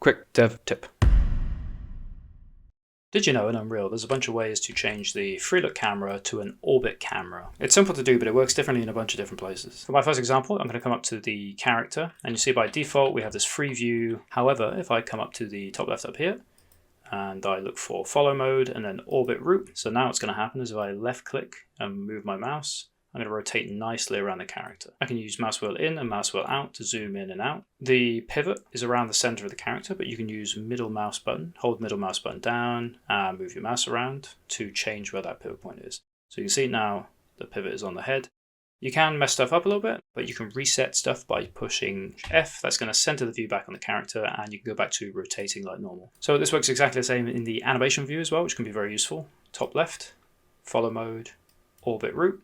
Quick dev tip. Did you know in Unreal there's a bunch of ways to change the free look camera to an orbit camera? It's simple to do, but it works differently in a bunch of different places. For my first example, I'm going to come up to the character, and you see by default we have this free view. However, if I come up to the top left up here, and I look for follow mode and then orbit route, so now what's going to happen is if I left click and move my mouse, I'm going to rotate nicely around the character. I can use mouse wheel in and mouse wheel out to zoom in and out. The pivot is around the center of the character, but you can use middle mouse button, hold middle mouse button down and move your mouse around to change where that pivot point is. So you can see now the pivot is on the head. You can mess stuff up a little bit, but you can reset stuff by pushing F. That's going to center the view back on the character, and you can go back to rotating like normal. So this works exactly the same in the animation view as well, which can be very useful. Top left, follow mode, orbit route.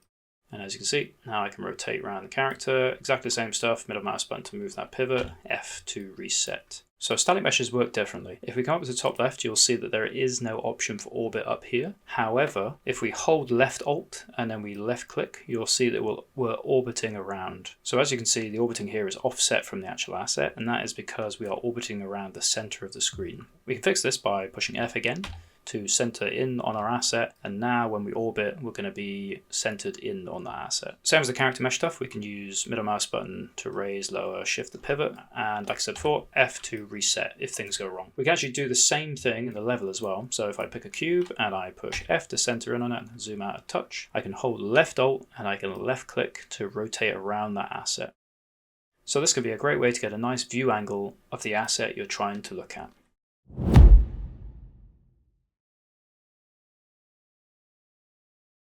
And as you can see, now I can rotate around the character, exactly the same stuff, middle mouse button to move that pivot, F to reset. So static meshes work differently. If we come up to the top left, you'll see that there is no option for orbit up here. However, if we hold left alt and then we left click, you'll see that we're orbiting around. So as you can see, the orbiting here is offset from the actual asset, and that is because we are orbiting around the center of the screen. We can fix this by pushing F again to center in on our asset, and now when we orbit we're going to be centered in on that asset. Same as the character mesh stuff, we can use middle mouse button to raise, lower, shift the pivot, and like I said before, F to reset if things go wrong. We can actually do the same thing in the level as well. So if I pick a cube and I push F to center in on it and zoom out a touch, I can hold left alt and I can left click to rotate around that asset. So this could be a great way to get a nice view angle of the asset you're trying to look at.